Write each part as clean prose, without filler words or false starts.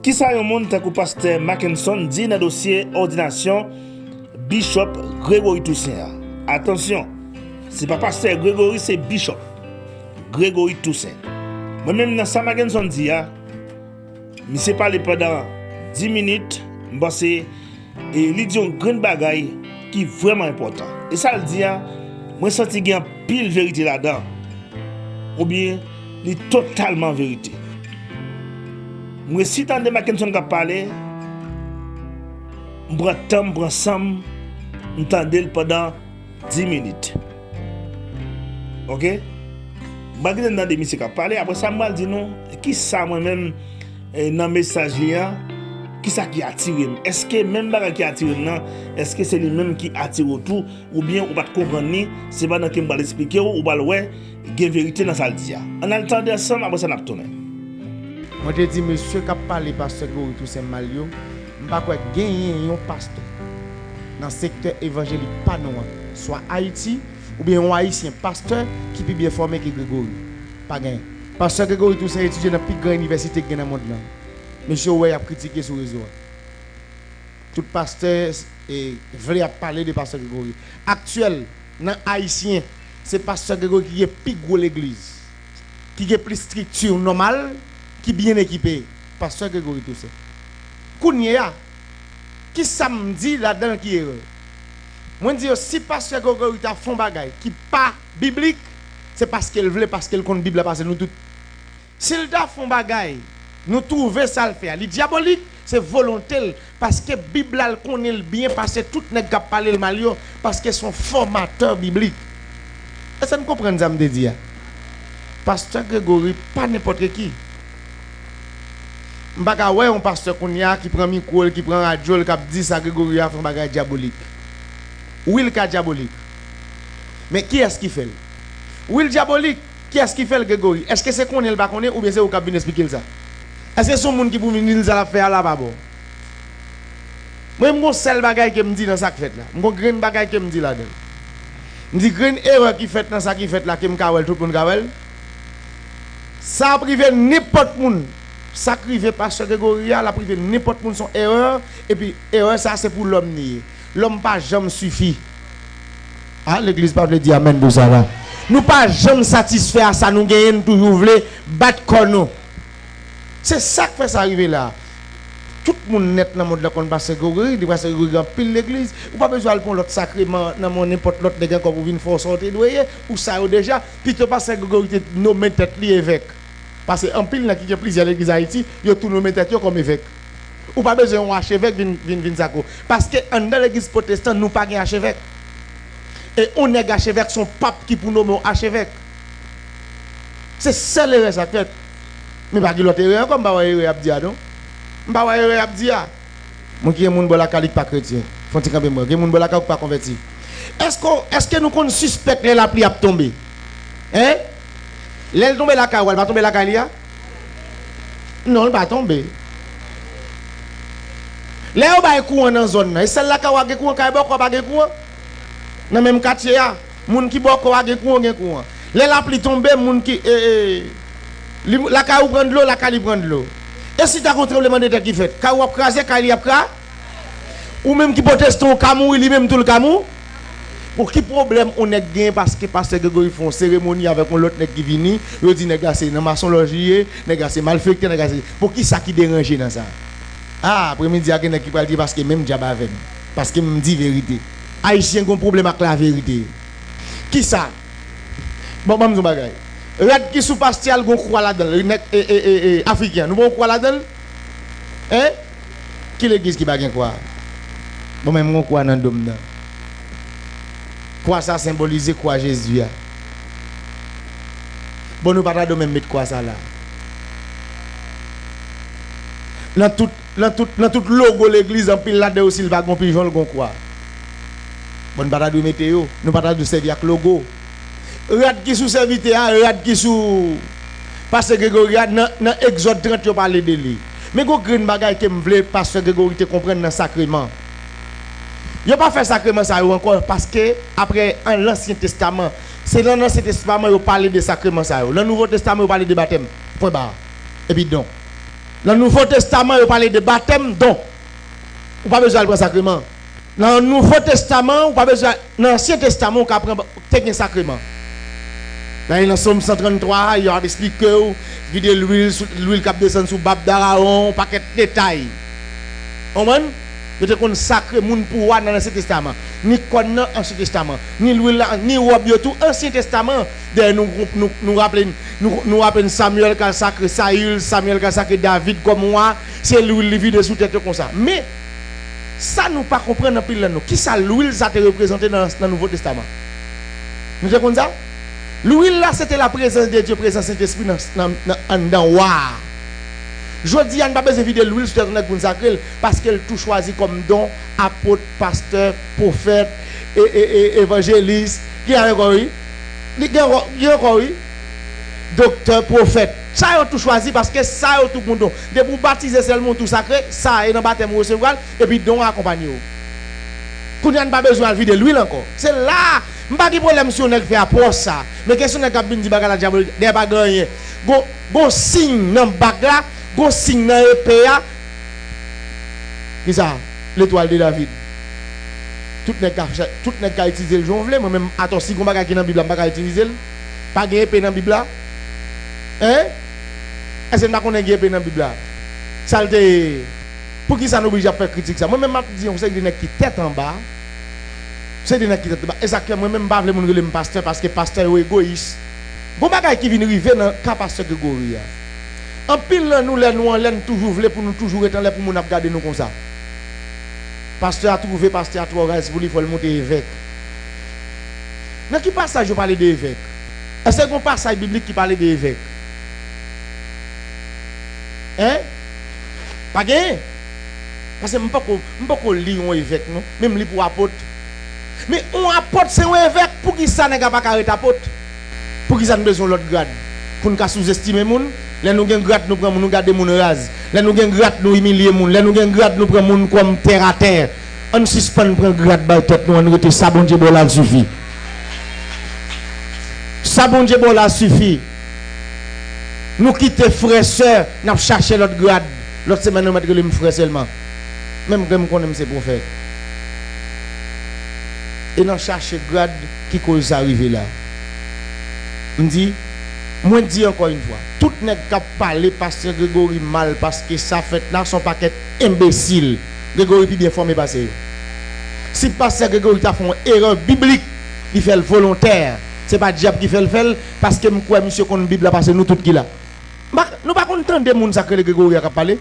Qui ça yon monde tant que pasteur Mackinson dit dans dossier ordination Bishop Grégory Toussaint. Attention, c'est pas pasteur Grégory, c'est Bishop Grégory Toussaint. Moi-même dans ça Mackinson dit mais c'est parlé pendant 10 minutes, et il dit une grande bagaille qui est vraiment important. Et ça le dit moi senti qu'il y a pile vérité là-dedans. Ou bien il est totalement vérité. Moi si tant de Mackinson qui parler, m'prend temps ensemble, m'entendez pendant 10 minutes. OK? Bagay dans des musiques qui parler après ça m'a dit non, qui ça moi-même dans message là, qui ça qui attire? Est-ce que même bagay qui attire non, est-ce que c'est lui même qui attire tout ou bien ou pas comprendre ni, c'est pas dans qui me va l'expliquer ou pas ouais, il y a vérité dans ça le dit. On a le temps ensemble après ça n'a tourner. Moi te dis monsieur qui a parlé pasteur Grégory Toussaint Malio, m'pas quoi gagner un pasteur dans secteur évangélique pas non, soit Haïti ou bien un haïtien pasteur qui peut bien formé que Grégory. Pas gagné. Pasteur Grégory Toussaint étudié dans la plus grande université dans le monde là. Monsieur ouais a critiqué sur réseau. Tout pasteur est vrai à parler de pasteur Grégory. Actuel dans haïtien, c'est pasteur Grégory qui est plus gros l'église. Qui est plus structure normale, qui bien équipé. Pasteur Grégory Toussaint. Kounya qui samedi là-dedans qui est moi dis si pasteur Grégory ta font bagaille qui pas biblique, c'est parce qu'elle veut parce qu'elle connaît Bible parce que nous tout. S'il ta font bagaille, nous trouver ça le faire. Les diabolique, c'est volontaire parce que Bible elle connaît bien parce que tout nèg qui parler le malio parce que son formateur biblique. Est-ce que vous comprenez ça me dire? Pasteur Grégory pas n'importe qui. M'baka ouais un pasteur Kounia qui prend micro, qui prend radio, qui dit ça Grégory a fait bagage diabolique. Oui le cas diabolique. Mais qui est-ce qui fait? Oui le diabolique, qui est-ce qui fait le Grégory? Est-ce que c'est qu'on est le pas connaît ou bien c'est au cabine expliquer ça? Est-ce que c'est monde qui pour venir ça la faire là bas bon? Moi mon seul bagage que me dit dans ça qui fait là. Mon grand bagage que me dit là-dedans. Me dit grande erreur qui fait dans ça qui fait là que me kawel tout le monde kawel. Ça privé n'importe monde. Ça privé pasteur Grégory la privé n'importe monde son erreur et puis erreur ça c'est pour l'homme nier. L'homme pas jamais suffit. Ah l'église pas veut dire amen pour ça là. Nous pas jamais satisfait à ça nous gagnons toujours voulez battre corps. C'est ça qui fait ça arriver là. Tout le monde net dans le monde là qu'on passe Grégory, il passe Grégory en pile l'église, ou pas besoin de prendre l'autre sacrement dans mon n'importe l'autre des gens comme pour venir faire sortir doyer ou ça déjà, puis tu passe Grégory nommé tête li évêque. Parce que en pile là qui a plusieurs l'église Haïti, yo tout nommé tête comme évêque. Ou pas besoin d'un archevêque vinn ça parce que dans l'église protestante nous pas un archevêque. Et on est archevêque son pape qui pour nommer archevêque. C'est ça le ça fait. Mais pas que l'autre erreur comme ba erreur a dit non. Ba erreur a dit mon qui est monde la calique pas chrétien. Font ti camper moi, qui monde la calique pas converti. Est-ce que nous qu'on suspecte la pluie a tomber? Hein? L'aile tomber la caille, elle va tomber la caille. Non, elle va tomber. Là on va courant dans zone là, et celle là qui a courant caille boko pas courant. Dans même quartier là, moun qui boko a courant. Là la pluie tomber, moun qui la caille prend de l'eau, la caille prend de l'eau. Et si tu as contrôlement de tête qui fait, quand on a crasé, quand il y a crasé, ou même qui proteste au Camou, il même tout le Camou, pour qui problème on est gagné parce que pasteur Grégory font cérémonie avec un autre nèg qui vini, il dit nèg c'est dans maçonnerie, nèg c'est malfecté, nèg c'est pour qui ça qui dérange dans ça. Ah, après-midi a nèg qui parle parce que même diable avec parce que me dit vérité. Haïtien ont problème avec la vérité. Qui ça? Bon, je bagay. Red qui sous pastial gon croix là-dedans, africain, nous bon croix là-dedans? Hein? Qui l'église qui bagay quoi? Bon même on croix dans dôme là. Quoi ça symbolise quoi Jésus? Bon nous pas de même mettre quoi ça là. Dans tout logo l'église en pile là-dedans aussi il va gon pigeon gon quoi. Bon pas de mettre yo, nous pas de servir avec logo. Rad qui sous serviteur, rad qui sous pasteur Grégory dans Exode 30 yo parler de lui. Mais go green bagay que me vle pasteur Grégory te comprendre dans sacrement. Yo pas fait sacrement ça encore parce que après en l'Ancien Testament, c'est dans l'Ancien Testament yo parler de sacrement ça. Dans le Nouveau Testament yo parler de baptême. Point barre. Et puis donc Dans le Nouveau Testament, il parle de baptême, donc, vous pas besoin de prendre sacrement. Dans le Nouveau Testament, vous pas besoin, dans l'Ancien Testament, vous prendre un sacrement. Dans le Somme 133, il y a expliqué vider l'huile qui descend sous Bab d'Araon, paquet de détails. On va vous avez sacré moun pour dans l'Ancien Testament. Ni dans l'Ancien Testament, ni l'huile, ni l'huile, tout l'Ancien Testament. Nous rappelons Samuel qui a sacré Saül, Samuel qui a sacré David comme moi. C'est l'huile qui vide sous tête comme ça. Mais ça nous pas comprendre pile là nous. Qui ça l'huile ça te représenté dans le Nouveau Testament? Nous savons ça? L'huile là c'était la présence de Dieu, présence de Saint-Esprit dans wa. Je dis, on n'a pas besoin de vider l'huile sur la tête pour sacrer parce qu'elle tout choisi comme don, apôtre, pasteur, prophète, et évangéliste. Qui a encore eu? Docteur, prophète. Ça a tout choisi parce que ça a tout bon don. De pour baptiser seulement tout sacré, ça est dans le baptême recevoir et puis don accompagné. Qu'on n'a pas besoin de vider l'huile encore. C'est là. Je n'ai pas de problème si on a fait apport ça. Mais question de cabine dit bagala diable, des bagages. Bon signe dans le bac là. Bon signe dans l'EPA. Qui ça? L'étoile de David. Tout n'est qu'à utiliser le jonvle. Moi-même, attends, si on ne peut pas dans la Bible, je ne peux pas utiliser. Pas de épée dans la Bible. Hein? Est-ce que je ne peux pas épée dans la Bible? Ça le pour qui ça nous oblige à faire critique ça? Moi-même, je dis, on sait que des qui tête en bas. C'est des qui tête en bas. Exactement, moi-même, je ne veux pas pasteur parce que pasteur est égoïste. Bon bagay qui vient arriver dans le pasteur Grégory. En pile, nous toujours voulu pour nous toujours être là pour nous garder nous comme ça. Pasteur a trouvé, pasteur a trouvé, pour lui, il faut le monter évêque. Dans qui passage je parle d'évêque? Est-ce qu'il y a un passage biblique qui parle d'évêque? Hein? Pas gain? Parce que je ne peux pas lire un évêque, non? Même lire pour apôtre. Mais un apôtre, c'est un évêque pour qui ça n'est pas carré apôtre? Pour qui ça n'a besoin de l'autre grade? Pour nous sous-estimer les gens? Là nous avons grade, nous prenons nous garder mon rase. Là nous avons grade, nous humilier moun. Là nous avons grade, nous prenons comme terre à terre. On suspend prend grade par tête nous on rete ça bon Dieu bon suffit. Ça bon Dieu bon suffit. Nous quitter frères sœurs, n'a chercher l'autre grade. L'autre semaine nous mettre les frères seulement. Même que nous connaissons ces prophètes. Et nous chercher grade qui cause arriver là. On dit moi dis encore une fois, tout n'est qu'à parler pasteur Grégory mal parce que ça fait là son paquet imbécile. Grégory puis bien formé passé. Si pasteur Grégory t'a fait une erreur biblique, il fait le volontaire. C'est pas diable qui fait le fait parce que moi monsieur qu'on Bible là parce que nous tout qui là. Nous pas content de monde ça que Grégory a parlé.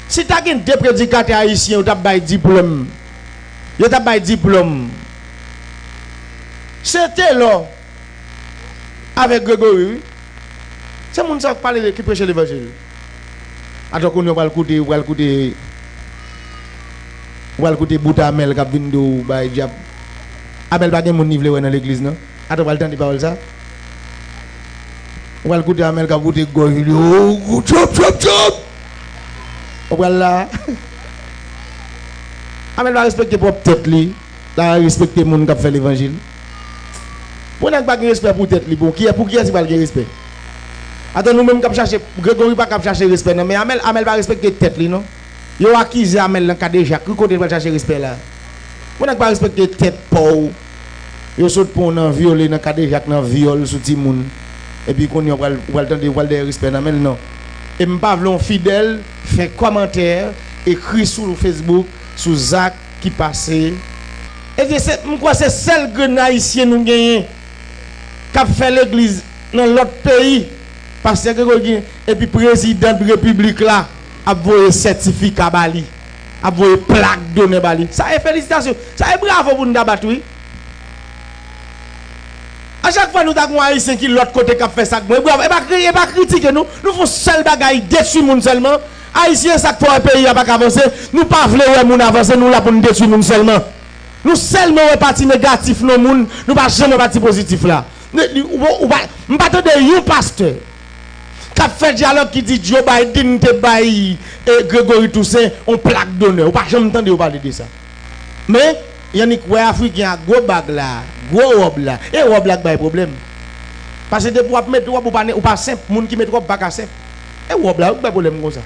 Si tu as deux prédicateurs haïtiens, tu as bail diplôme. Tu as bail diplôme. C'était là avec Grégory. C'est mon ça parler qui prêche l'évangile. Alors qu'on va écouter Bouta Amel qui vient de bail diable. Amel pas mon niveau dans l'église non. Attends, on va le temps de parler ça. On va écouter Amel qui vote gauche. Oh, chop. Voilà. Amel va respecter propre tête li, va respecter monde qui fait l'évangile. Pour n'a pas de respect pour tête li, pour qui est-ce pas de respect? Attends, nous-mêmes qui chercher Grégory pas chercher respect non, mais Amel va respecter tête li non. Yo accusé Amel dans cas déjà, qui côté va chercher respect là. Pour n'a pas respecter tête pour yo saute pour nan violer dans cas déjà dans viol sous ti moun. Et puis qu'on y va le temps de respect Amel non. Et m'pa vlon fidèle fait commentaire écrit sur Facebook sur Zach qui passait. Et c'est quoi c'est seul que haïtien nous gagné qui a fait l'église dans l'autre pays parce que et puis président de la République là a voyé certificat Bali, a voyé plaque donné Bali. Ça est félicitations, ça est bravo pour nous d'abattre. À chaque fois nous avons un haïtien qui l'autre côté qui a fait ça, bravo, et pas critiquer nous faisons seul bagaille détruire monde seulement. Haïtien ça pour un pays a pas avancer, nous pas voulons moun avancer, nous là pour nous détruire monde seulement. Nous seulement un parti négatif non moun, nous pas jamais parti positif là. On pas attendre un pasteur qui a fait dialogue qui dit Joe Biden te bail et Grégory Toussaint on plaque d'honneur. On pas jamais entendre parler de ça. Mais Yannick ouais africain a gros bag là, gros robe là. Et robe là pas problème. Parce que pour mettre robe ou pas simple, monde qui met robe pas simple. Et robe là pas problème comme ça.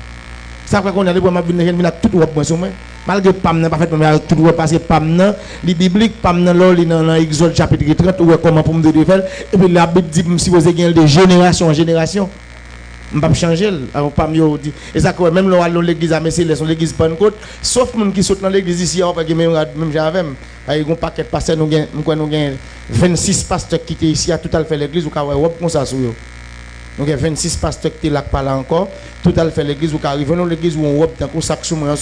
Ça fait qu'on a les pour m'a venir tout web moi sur moi. Malgré pam n'a pas fait mais tout web parce que pam nan li biblique pam nan là li dans Exode chapitre 30 ou comment pour me de faire et puis la Bible dit si vous avez de génération en génération. Je ne vais pas changer. Et ça, même l'église à Messie, l'église Pentecôte, sauf les gens qui sont dans l'église ici, même j'avais. Il y a un paquet de pasteurs, nous avons 26 pasteurs qui étaient ici à tout à fait l'église, ou comme ça. Nous avons 26 pasteurs qui étaient là encore, tout à fait l'église, ou qui arrivent dans l'église où on voit un sac sous moi.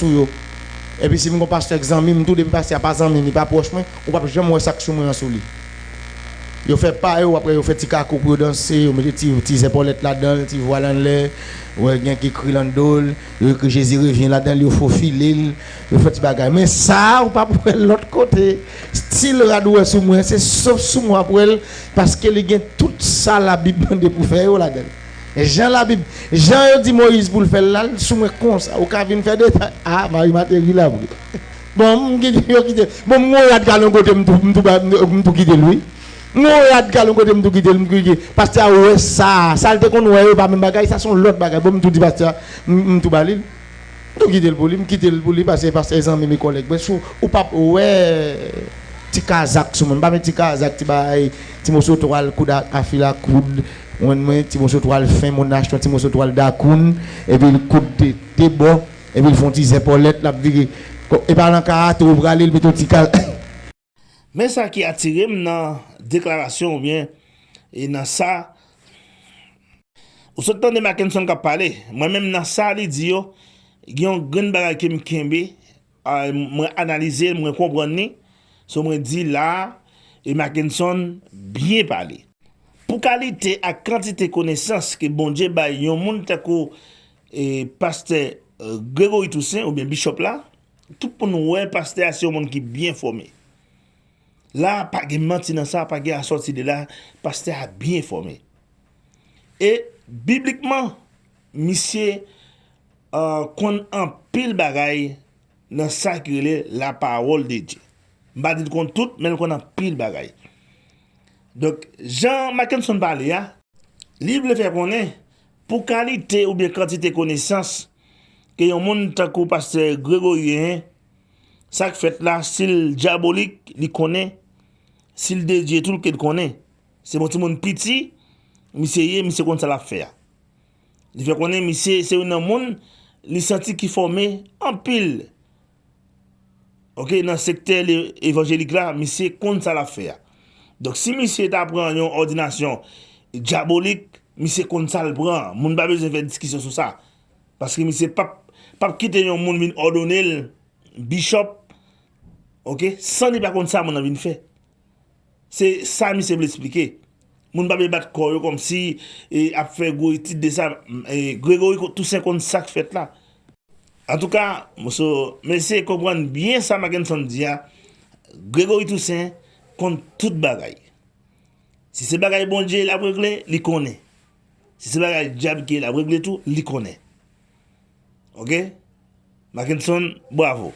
Et puis si mon pasteur examine, tout depuis pasteur pas examine, pas proche, on ne peut jamais voir un sac sous moi. Yo fait pas après yo fait petit caco pour danser, yo met des épaulettes là-dedans, petit voile en l'air, ouais quelqu'un qui crie dans dol, que Jésus revient là-dedans, il faut filer, yo fait petit bagage. Mais ça ou pas pour l'autre côté, style radoué sous moi, c'est sauf sous moi pour elle parce qu'elle a tout ça la Bible demande pour faire là-dedans. Et Jean la Bible, Jean dit Moïse pour le faire là, sous moi comme ça, au cas venir faire des ah Marie Matéri là. Bon, bon moi regarde galon côté m'tou quitter lui. Nous regarde galon côté m'tou quitter pasteur ouais ça te qu'on ouais pas même bagage ça sont l'autre bagage bon m'tou dit pasteur m'tou balil m'tou quitter le pour lui parce que pasteur mes collègues mais ou pas ouais ti kazak sou pas ti kazak ti bay ti morceau toile coude à fil à coude moi ti morceau toile fin mon acheter ti morceau toile d'akoun et puis le coude te bon et puis ils font ti épaulettes la viré et par en karaté ou braler le petit mais ça qui attire dans déclaration ou bien et dans ça ou ce temps de Mackinson qui a parlé moi-même dans ça il dit yo il y a un grand bagage qui me kembe moi analyser moi comprendre so moi dit là et Mackinson bien parlé pour qualité à quantité connaissance que bon Dieu ba yon monde tako et pasteur Grégory Toussaint ou bien bishop là tout pour nous ouais pasteur c'est un monde qui bien formé. Là, pas de menti dans ça, pas de sorti de là, pasteur a bien formé. Et bibliquement, monsieur qu'on en pile bagaille dans ça qui est la parole de Dieu. Pas dire qu'on tout, mais qu'on en pile bagaille. Donc Jean Mackinson parle là, livre le fait connaître pour qualité ou bien quantité de connaissance que un monde tant que pasteur Grégorien ça fait là style diabolique, il connaît s'il de Dieu tout le qu'il connaît, c'est mon petit monde petit, monsieur comme ça l'a fait. Il fait connaître monsieur c'est un monde li senti qui formé en pile. OK dans secteur évangélique là, monsieur comme ça l'a fait. Donc si monsieur t'apprend une ordination diabolique, monsieur comme ça le prend, moun pas besoin faire discussion sur ça parce que monsieur pas quitter un monde vinn ordonner bishop. OK sans ni pas comme ça mon vinn fait. C'est ça monsieur veut expliquer. Moun pas battre corps comme si et a fait gros titre de ça Grégory tout ça comme ça fait là. En tout cas, monsieur comprendre bien ça Mackinson dit Grégory Toussaint contre toute bagaille. Si c'est bagaille bon Dieu la régler, il connaît. Si c'est bagaille diable qui la régler tout, il connaît. OK? Mackinson, bravo.